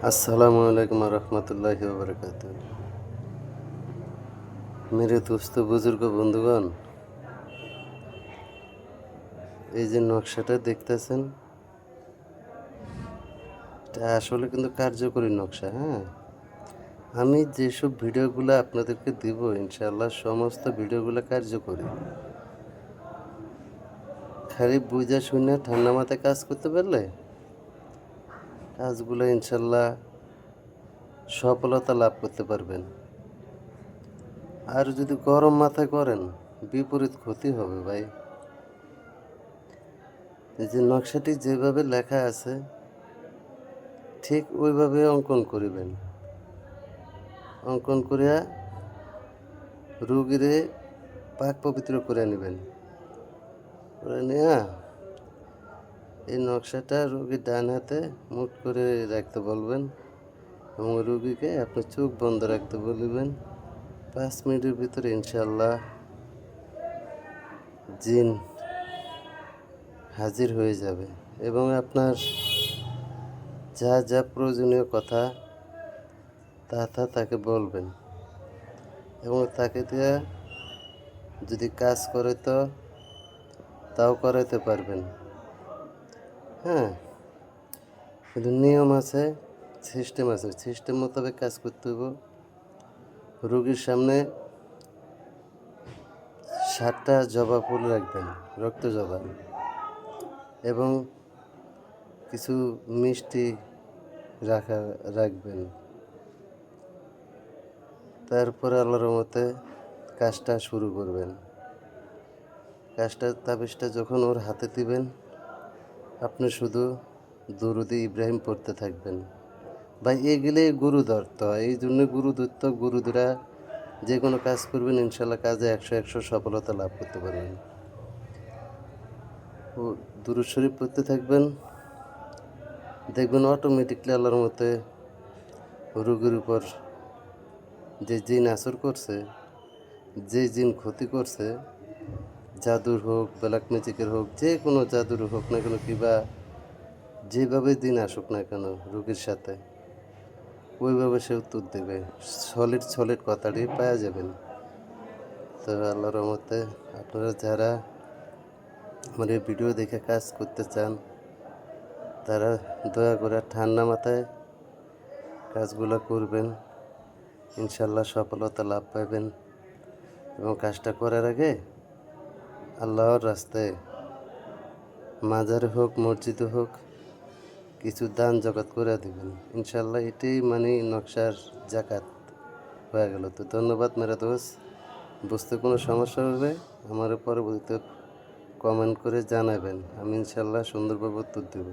अस्सलामु अलैकुम रहमतुल्लाहि व बरकातुहू। मेरे दोस्त बुजुर्ग বন্ধুগণ, এই যে নকশাটা দেখতেছেন, এটা আসলে কিন্তু কার্যকরী নকশা। হ্যাঁ, আমি যেসব ভিডিওগুলো আপনাদেরকে দিব ইনশাআল্লাহ সমস্ত ভিডিওগুলো কার্যকরী। খালি বুঝা শুনে ঠান্ডা মাথায় কাজ করতে পারলে কাজগুলো ইনশাআল্লাহ সফলতা লাভ করতে পারবেন। আর যদি গরম মাথায় করেন বিপরীত ক্ষতি হবে ভাই। এই যে নকশাটি যেভাবে লেখা আছে ঠিক ওইভাবে অঙ্কন করিবেন। অঙ্কন করিয়া রুগীরে পাক পবিত্র করে নেবেন। করে নিয়া এই নকশাটা রুগীর ডান হাতে মুঠ করে রাখতে বলবেন এবং রুগীকে আপনি চোখ বন্ধ রাখতে বলবেন। 5 মিনিটের ভিতরে ইনশাআল্লাহ জিন হাজির হয়ে যাবে এবং আপনার যা যা প্রয়োজনীয় কথা তাকে বলবেন এবং তাকে দিয়ে যদি কাজ করে তো তাও করাতে পারবেন। হ্যাঁ, কিন্তু নিয়ম আছে, সিস্টেম আছে, সিস্টেম মোতাবেক কাজ করতে হবে। রোগীর সামনে 7টা জবা ফুল রাখবেন, রক্ত জবা, এবং কিছু মিষ্টি রাখবেন। তারপরে আল্লাহর রহমতে কাজটা শুরু করবেন। তাবিজটা যখন ওর হাতে দিবেন আপনি শুধু দুরুদে ইব্রাহিম পড়তে থাকবেন। ভাই এগুলো গুরু ধরতে হয়, এই জন্য গুরু ধরত। গুরুদরা যে কোনো কাজ করবেন ইনশাল্লাহ কাজে 100 সফলতা লাভ করতে পারবেন। ও দুরূদ শরীফ পড়তে থাকবেন, দেখবেন অটোমেটিকলি আল্লাহর মতে রোগীর উপর যে জিন আসর করছে, যে জিন ক্ষতি করছে, জাদুর হোক, ব্ল্যাক ম্যাজিকের হোক, যে কোনো জাদুর হোক না কেন, কিংবা যেভাবে দিন আসুক না কেন রোগীর সাথে, ওইভাবে সে উত্তর দেবে। সলিড কথাটি পাওয়া যাবেন। তো আল্লাহর রহমতে আপনারা যারা আমার এই ভিডিও দেখে কাজ করতে চান তারা দয়া করে ঠান্ডা মাথায় কাজগুলো করবেন, ইনশাল্লাহ সফলতা লাভ পাবেন। এবং কাজটা করার আগে আল্লাহর রাস্তায় মাজারে হোক, মসজিদে হোক, কিছু দান জগৎ করে দিবেন। ইনশাল্লাহ এটাই মানে নকশার জাকাত হয়ে গেল। তো ধন্যবাদ মেরা দোস্ত। বুঝতে কোনো সমস্যা হলে আমার পরবর্তীতে কমেন্ট করে জানাবেন, আমি ইনশাল্লাহ সুন্দরভাবে উত্তর দেব।